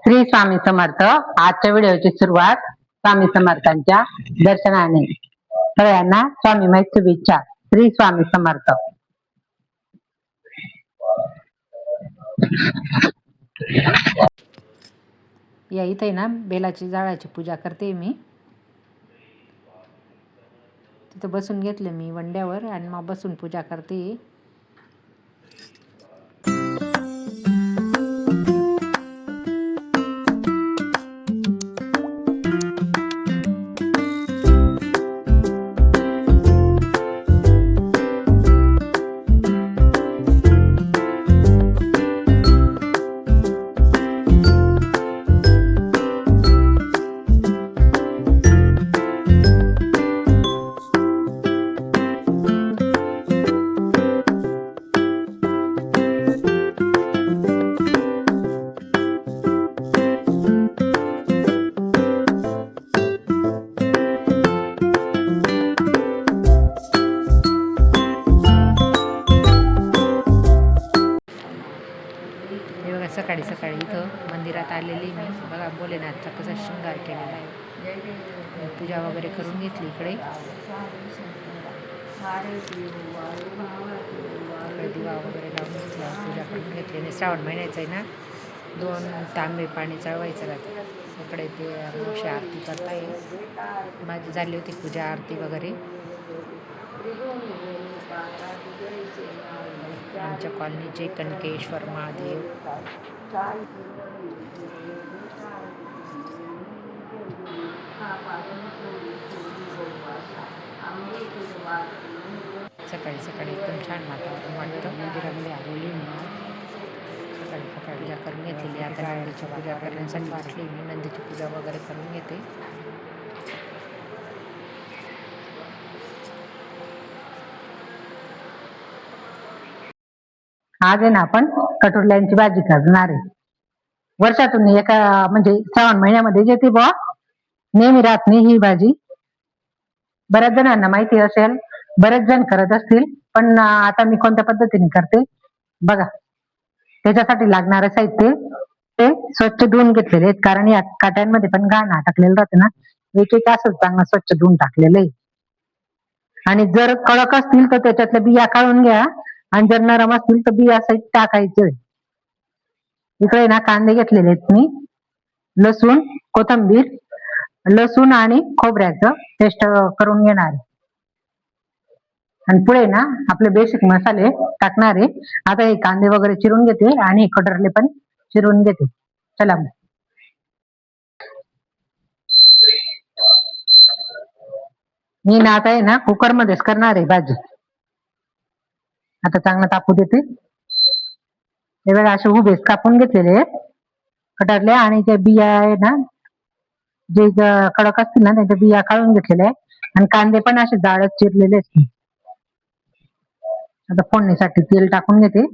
श्री स्वामी समर्थ. आजच्या व्हिडिओची सुरुवात स्वामी समर्थांच्या दर्शनाने. सगळ्यांना स्वामी माहिती शुभेच्छा. श्री स्वामी समर्थ. या इथे ना बेलाची झाडाची पूजा करते मी. तिथं बसून घेतले मी वंड्यावर आणि मग बसून पूजा करते. सकाळी सकाळी इथं मंदिरात आलेली मी. बघा भोलेनाथचा कसा शृंगार केलेला आहे. पूजा वगैरे करून घेतली. इकडे दिवा वगैरे लावून घेतला, पूजा करून घेतली. आणि श्रावण महिन्याचं आहे ना, 2 तांबे पाणी चढवायचं राहतं. इकडे ते मोठी आरती करताय. माझी झाली होती पूजा आरती वगैरे. आमच्या कॉलनीचे कनकेश्वर महादेव. सकाळी सकाळी एकदम छान वातावरण वाटतं. मंदिरामध्ये आलेली मी. सकाळी सकाळी पूजा करून घेतलेली. आता नंदीची पूजा करण्यासाठी वाटली मी. नंदीची पूजा वगैरे करून घेते. आज आहे ना आपण कटोरल्यांची भाजी करणार आहे. वर्षातून एका म्हणजे श्रावण महिन्यामध्ये येते बा, नेहमी राहत नाही ही भाजी. बऱ्याच जणांना माहिती असेल, बरेच जण करत असतील, पण आता मी कोणत्या पद्धतीने करते बघा. त्याच्यासाठी लागणारं साहित्य ते स्वच्छ धुवून घेतलेले आहेत, कारण या काट्यांमध्ये पण घाण टाकलेलं राहते ना. एक एक असं चांगलं स्वच्छ धुवून टाकलेलं आहे. आणि जर कडक असतील तर त्याच्यातल्या बिया काढून घ्या, आणि जर नरम असतील तर बिया सहित टाकायचं. इकडे ना कांदे घेतलेले आहेत मी, लसूण, कोथिंबीर, लसूण आणि खोबऱ्याचं पेस्ट करून घेणार. आणि पुढे ना आपले बेसिक मसाले टाकणार आहे. आता हे कांदे वगैरे चिरून घेते आणि कटोरले पण चिरून घेते. चला मग. मी ना आता आहे ना कुकर मध्येच करणार आहे भाजी. आता चांगलं तापू देते. हे बघा असे उभेच कापून घेतलेले आहेत कटरले, आणि त्या बिया आहे ना, जे कडक असतील ना त्याच्या बिया काढून घेतलेल्या आहे. आणि कांदे पण असे जाडच चिरलेले आहेत. आता फोडणीसाठी तेल टाकून घेते.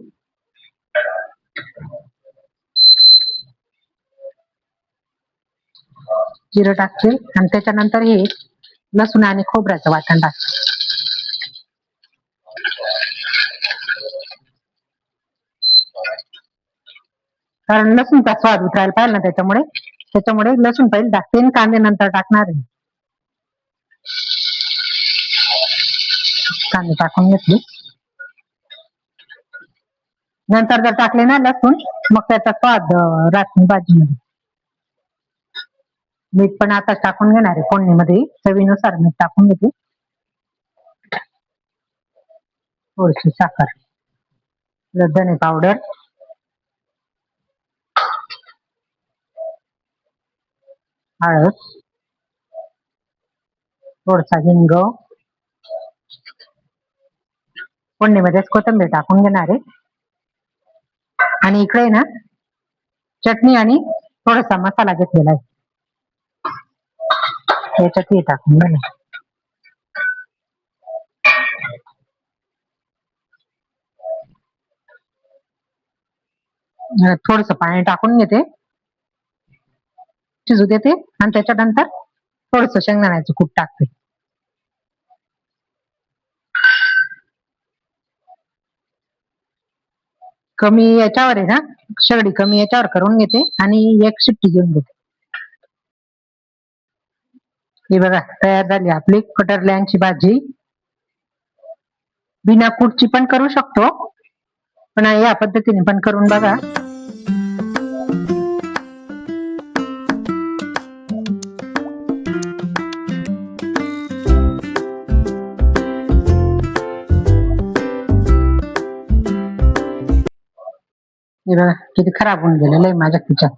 जिरं टाकते आणि त्याच्यानंतर हे लसूण आणि खोबऱ्याचं वाटण टाकते. कारण लसूणचा स्वाद उतरायला पाहिजे ना, त्याच्यामुळे लसूण पहिले टाकते आणि कांदे नंतर टाकणार आहे. कांदे टाकून घेतले. नंतर जर टाकले ना लसूण, मग त्याचा स्वाद राहत नाही भाजीमध्ये. मीठ पण आता टाकून घेणार आहे फोडणीमध्ये. चवीनुसार मीठ टाकून घेते. थोडीशी साखर, धने पावडर, हळद, थोडासा हिंग, फोडणीमध्येच कोथिंबीर टाकून घेणार आहे. आणि इकडे ना चटणी आणि थोडासा मसाला घेतलेला आहे, त्याच्यात हे टाकून घेणार. थोडस पाणी टाकून घेते, शिजू देते, आणि त्याच्यानंतर थोडस शेंगदाण्याचं कूट टाकते. कमी याच्यावर आहे ना, शेगडी कमी याच्यावर करून घेते आणि एक शिट्टी घेऊन घेते. ही बघा तयार झाली आपली कटरल्यांची भाजी. बिना कूटची पण करू शकतो, पण या पद्धतीने पण करून बघा. हे बघा किती खराब होऊन गेलेलं आहे माझ्या किचन.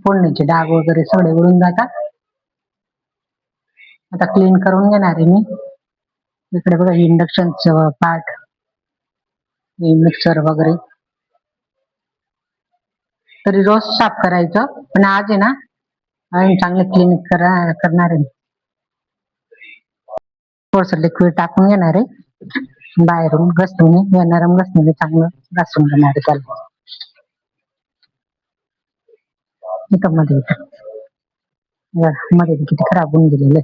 फोडणीचे डाग वगैरे सगळे उडून जातात. आता क्लीन करून घेणार आहे मी. इकडे बघा इंडक्शनचं पार्ट, मिक्सर वगैरे. तरी रोज साफ करायचं, पण आज आहे ना आणि चांगले क्लीन करणार आहे. थोडस लिक्विड टाकून घेणार आहे बाहेरून घसरून, नरम घसरून चांगलं घासून घेणार आहे त्याला. मध्ये मध्ये किती खराब होऊन गेलेले.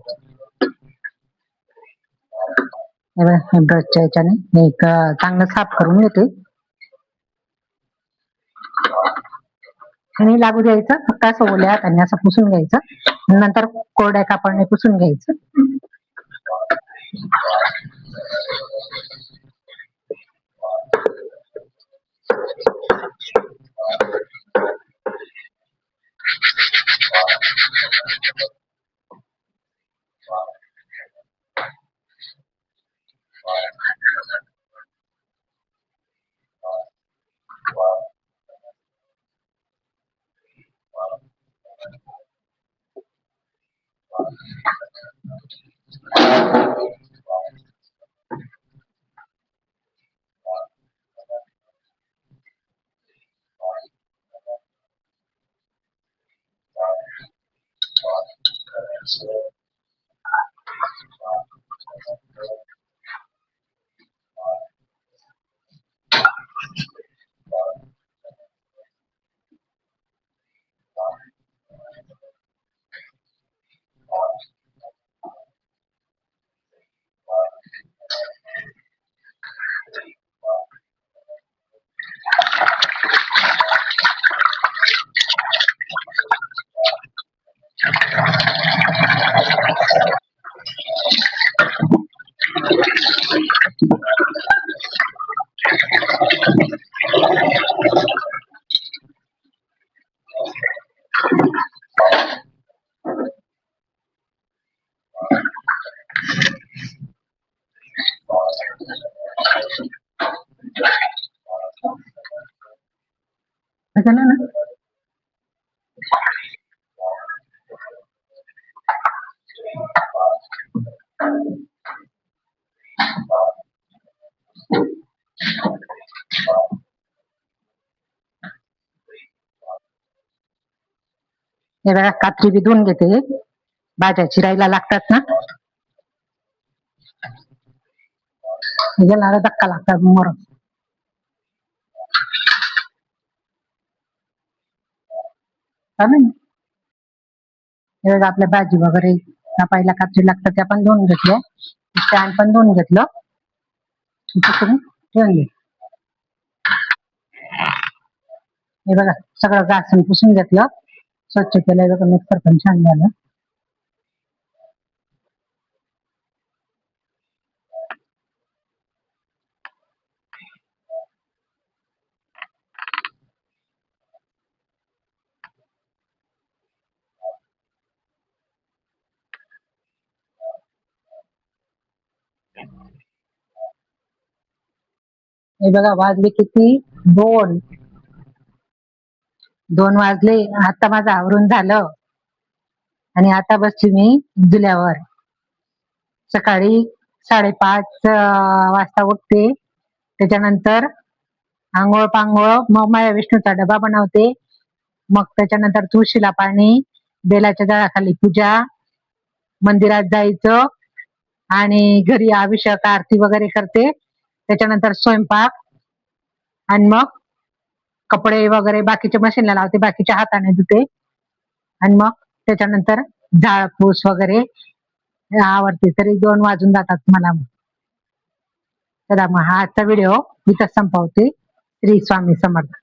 ब्रशच्या याच्याने एक चांगलं साफ करून घेते आणि लागू द्यायचं. फक्त असं ओल्या हाताने असं पुसून घ्यायचं, नंतर कोरड्या कापडाने पुसून घ्यायचं. झालं ना. हे बघा कात्री बी धुवून घेते, भाज्या चिरायला लागतात ना, गेला धक्का लागतात मोर. हे बघा आपल्या भाजी वगैरे कापायला कात्री लागतात, त्या पण धुवून घेतल्या. स्टँड पण धुवून घेतलं, ठेवून घे. हे बघा सगळं घासून पुसून घेतलं, स्वच्छ केलंय बघा. मिक्सर पण छान झालं. हे बघा वाजले किती, 2 वाजले. आता माझं आवरून झालं आणि आता बसली मी जुल्यावर. सकाळी 5:30 वाजता उठते, त्याच्यानंतर आंघोळ पांघोळ, मग माझ्या विष्णूचा डबा बनवते, मग त्याच्यानंतर तुळशीला पाणी, बेलाच्या झाडाखाली पूजा, मंदिरात जायचं आणि घरी अभिषेक आरती वगैरे करते. त्याच्यानंतर स्वयंपाक आणि मग कपडे वगैरे बाकीचे मशीनला लावते, बाकीच्या हाताने धुते आणि मग त्याच्यानंतर झाडपूस वगैरे आवडते. तरी 2 वाजून जातात मला. चला मग हा आजचा व्हिडिओ इथं संपवते. श्री स्वामी समर्थ.